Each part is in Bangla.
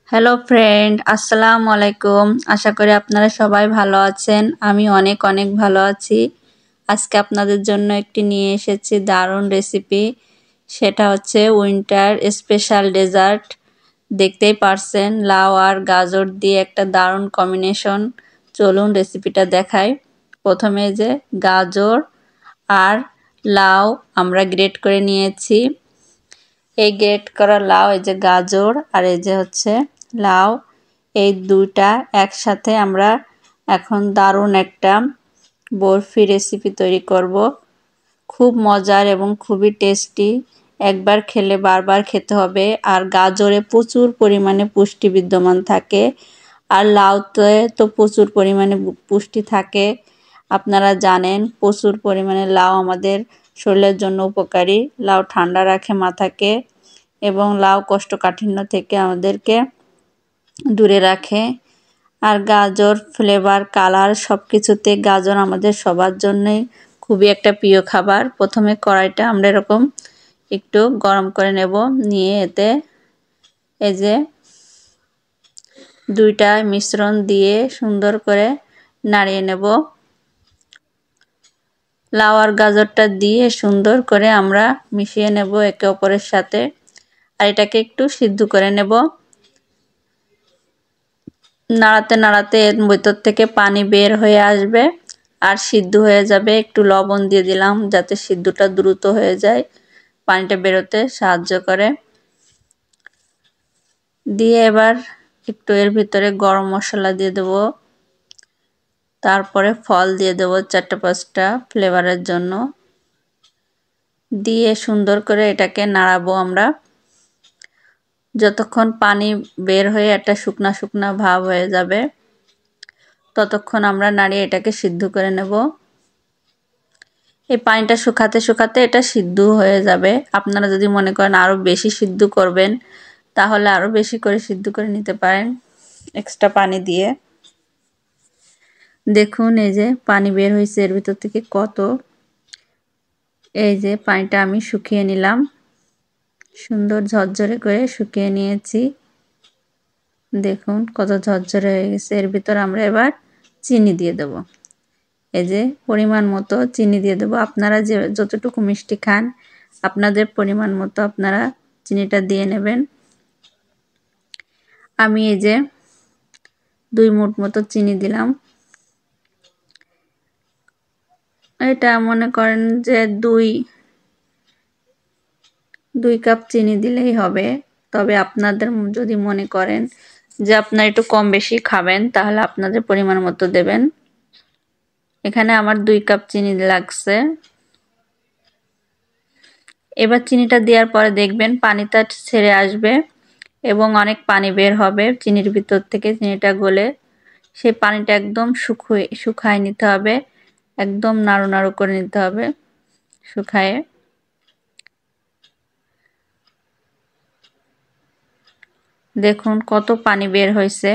হ্যালো ফ্রেন্ড, আসসালামু আলাইকুম। আশা করি আপনারা সবাই ভালো আছেন। আমি অনেক অনেক ভালো আছি। আজকে আপনাদের জন্য একটি নিয়ে এসেছি দারুণ রেসিপি। সেটা হচ্ছে উইন্টার স্পেশাল ডেজার্ট। দেখতেই পারছেন লাউ আর গাজর দিয়ে একটা দারুণ কম্বিনেশন। চলুন রেসিপিটা দেখাই। প্রথমে যে গাজর আর লাউ আমরা গ্রেট করে নিয়েছি। এই গ্রেট করা লাউ, এই যে গাজর আর এই যে হচ্ছে লাউ, এই দুইটা একসাথে আমরা এখন দারুণ একটা বরফি রেসিপি তৈরি করব। খুব মজার এবং খুবই টেস্টি। একবার খেলে বারবার খেতে হবে। আর গাজরে প্রচুর পরিমাণে পুষ্টি বিদ্যমান থাকে, আর লাউতে তো প্রচুর পরিমাণে পুষ্টি থাকে। আপনারা জানেন প্রচুর পরিমাণে লাউ আমাদের শরীরের জন্য উপকারী। লাউ ঠান্ডা রাখে মাথাকে এবং লাউ কোষ্ঠকাঠিন্য থেকে আমাদেরকে দূরে রাখে। আর গাজর ফ্লেভার, কালার সব কিছুতে গাজর আমাদের সবার জন্যই খুবই একটা প্রিয় খাবার। প্রথমে কড়াইটা আমরা এরকম একটু গরম করে নেব, নিয়ে এতে এই যে দুইটা মিশ্রণ দিয়ে সুন্দর করে নাড়িয়ে নেব। লাউ আর গাজরটা দিয়ে সুন্দর করে আমরা মিশিয়ে নেব একে অপরের সাথে, আর এটাকে একটু সিদ্ধ করে নেব। নাড়াতে নাড়াতে এর ভিতর থেকে পানি বের হয়ে আসবে আর সিদ্ধ হয়ে যাবে। একটু লবণ দিয়ে দিলাম যাতে সিদ্ধটা দ্রুত হয়ে যায়, পানিটা বেরোতে সাহায্য করে। দিয়ে এবার একটু এর ভিতরে গরম মশলা দিয়ে দেব, তারপরে ফল দিয়ে দেব 4-5টা ফ্লেভারের জন্য। দিয়ে সুন্দর করে এটাকে নাড়াবো আমরা যতক্ষণ পানি বের হয়ে একটা শুকনা শুকনা ভাব হয়ে যাবে, ততক্ষণ আমরা নাড়িয়ে এটাকে সিদ্ধ করে নেব। এই পানিটা শুকাতে শুকাতে এটা সিদ্ধ হয়ে যাবে। আপনারা যদি মনে করেন আরও বেশি সিদ্ধ করবেন, তাহলে আরও বেশি করে সিদ্ধ করে নিতে পারেন এক্সট্রা পানি দিয়ে। দেখুন এই যে পানি বের হয়েছে এর ভিতর থেকে কত। এই যে পানিটা আমি শুকিয়ে নিলাম, সুন্দর ঝরঝরে করে শুকিয়ে নিয়েছি। দেখুন কত ঝরঝরে হয়ে গেছে। এর ভিতর আমরা এবার চিনি দিয়ে দেব। এই যে পরিমাণ মতো চিনি দিয়ে দেব। আপনারা যে যতটুকু মিষ্টি খান আপনাদের পরিমাণ মতো আপনারা চিনিটা দিয়ে নেবেন। আমি এই যে 2 মুঠ মতো চিনি দিলাম। এটা মনে করেন যে 2 কাপ চিনি দিলেই হবে। তবে আপনাদের যদি মনে করেন যে আপনারা একটু কম বেশি খাবেন, তাহলে আপনাদের পরিমাণ মতো দেবেন। এখানে আমার 2 কাপ চিনি লাগছে। এবার চিনিটা দেওয়ার পরে দেখবেন পানিটা ছেড়ে আসবে এবং অনেক পানি বের হবে চিনির ভিতর থেকে। চিনিটা গলে সেই পানিটা একদম শুকায় নিতে হবে, একদম নাড়ু নাড়ু করে নিতে হবে শুকায়ে। দেখুন কত পানি বের হয়েছে।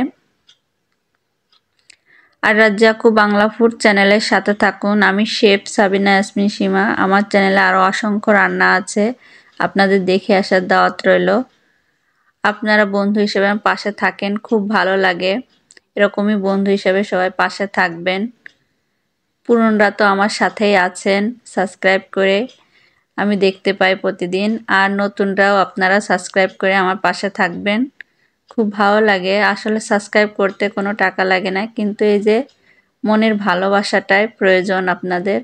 আর রাজ্জাকু বাংলা ফুড চ্যানেলের সাথে থাকুন। আমি শেফ সাবিনা ইয়াসমিন সীমা। আমার চ্যানেলে আরও অসংখ্য রান্না আছে, আপনাদের দেখে আসার দাওয়াত রইল। আপনারা বন্ধু হিসেবে পাশে থাকেন, খুব ভালো লাগে। এরকমই বন্ধু হিসেবে সবাই পাশে থাকবেন। পুরনরা তো আমার সাথেই আছেন সাবস্ক্রাইব করে, আমি দেখতে পাই প্রতিদিন। আর নতুনরাও আপনারা সাবস্ক্রাইব করে আমার পাশে থাকবেন, খুব ভালো লাগে। আসলে সাবস্ক্রাইব করতে কোনো টাকা লাগে না, কিন্তু এই যে মনের ভালোবাসাটাই প্রয়োজন আপনাদের।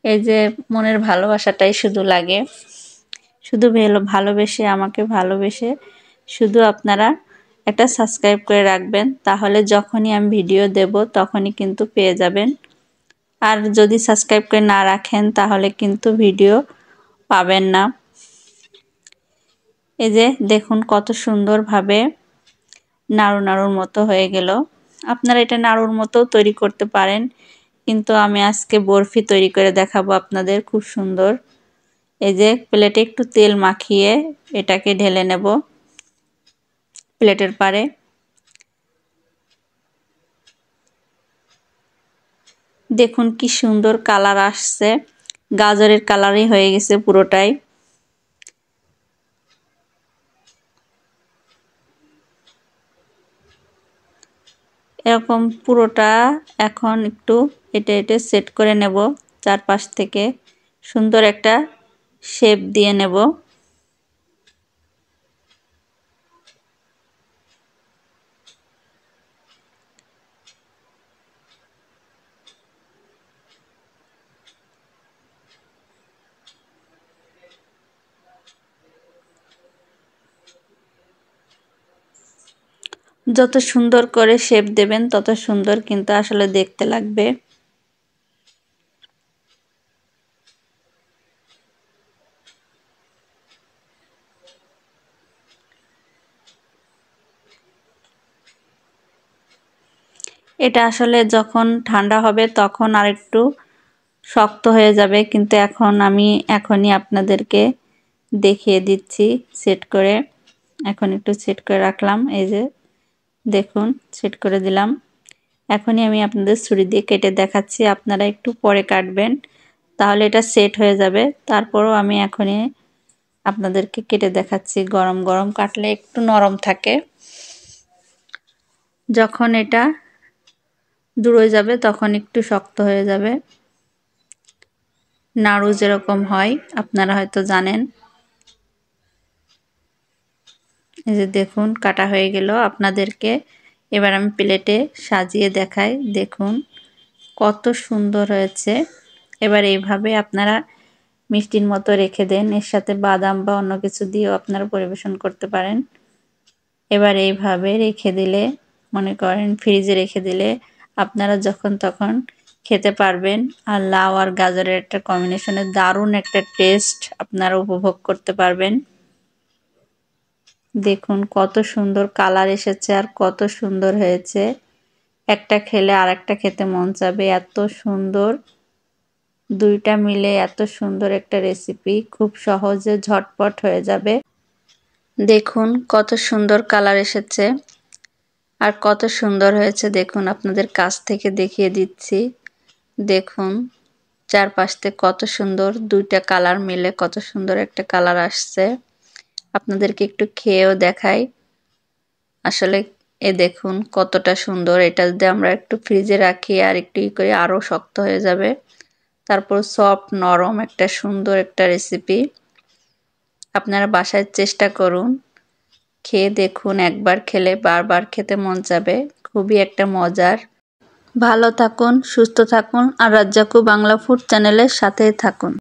এই যে মনের ভালোবাসাটাই শুধু লাগে, শুধু ভালোবেসে আমাকে ভালোবেসে শুধু আপনারা একটা সাবস্ক্রাইব করে রাখবেন, তাহলে যখনই আমি ভিডিও দেব তখনই কিন্তু পেয়ে যাবেন। আর যদি সাবস্ক্রাইব করে না রাখেন তাহলে কিন্তু ভিডিও পাবেন না। এই যে দেখুন কত সুন্দরভাবে নাড়ু নাড়ুর মতো হয়ে গেল। আপনারা এটা নাড়ুর মতো তৈরি করতে পারেন, কিন্তু আমি আজকে বরফি তৈরি করে দেখাবো আপনাদের, খুব সুন্দর। এই যে প্লেটে একটু তেল মাখিয়ে এটাকে ঢেলে নেব প্লেটের পারে। দেখুন কি সুন্দর কালার আসছে, গাজরের কালারই হয়ে গেছে পুরোটাই। এরকম পুরোটা এখন একটু এটা সেট করে নেব, চারপাশ থেকে সুন্দর একটা শেপ দিয়ে নেব। যত সুন্দর করে শেপ দেবেন তত সুন্দর কিন্তু আসলে দেখতে লাগবে। এটা আসলে যখন ঠান্ডা হবে তখন আরেকটু শক্ত হয়ে যাবে, কিন্তু আমি এখনই আপনাদেরকে দেখিয়ে দিচ্ছি সেট করে। এখন একটু সেট করে রাখলাম, এই যে দেখুন সেট করে দিলাম। এখনই আমি আপনাদের ছুরি দিয়ে কেটে দেখাচ্ছি, আপনারা একটু পরে কাটবেন তাহলে এটা সেট হয়ে যাবে। তারপরও আমি এখনই আপনাদেরকে কেটে দেখাচ্ছি, গরম গরম কাটলে একটু নরম থাকে, যখন এটা দূর হয়ে যাবে তখন একটু শক্ত হয়ে যাবে। নাড়ু যেরকম হয় আপনারা হয়তো জানেন। এই যে দেখুন কাটা হয়ে গেল আপনাদেরকে। এবার আমি প্লেটে সাজিয়ে দেখাই, দেখুন কত সুন্দর হয়েছে। এবার এইভাবে আপনারা মিষ্টির মতো রেখে দেন, এর সাথে বাদাম বা অন্য কিছু দিয়েও আপনারা পরিবেশন করতে পারেন। এবার এইভাবে রেখে দিলে, মনে করেন ফ্রিজে রেখে দিলে আপনারা যখন তখন খেতে পারবেন। আর লাউ আর গাজরের একটা কম্বিনেশনে দারুণ একটা টেস্ট আপনারা উপভোগ করতে পারবেন। দেখুন কত সুন্দর কালার এসেছে আর কত সুন্দর হয়েছে, একটা খেলে আর একটা খেতে মন চাবে, এত সুন্দর। দুইটা মিলে এত সুন্দর একটা রেসিপি, খুব সহজে ঝটপট হয়ে যাবে। দেখুন কত সুন্দর কালার এসেছে আর কত সুন্দর হয়েছে, দেখুন আপনাদের কাছ থেকে দেখিয়ে দিচ্ছি। দেখুন চারপাশ থেকে কত সুন্দর, দুইটা কালার মিলে কত সুন্দর একটা কালার আসছে। আপনাদেরকে একটু খেয়েও দেখাই আসলে। দেখুন কতটা সুন্দর, এটা যদি আমরা একটু ফ্রিজে রাখি আর একটু করে আরো শক্ত হয়ে যাবে। তারপর সফট নরম একটা সুন্দর একটা রেসিপি, আপনারা বাসায় চেষ্টা করুন, খেয়ে দেখুন। একবার খেলে বারবার খেতে মন চাবে, খুবই একটা মজার। ভালো থাকুন, সুস্থ থাকুন আর রাজ্জাকু বাংলা ফুড চ্যানেলের সাথেই থাকুন।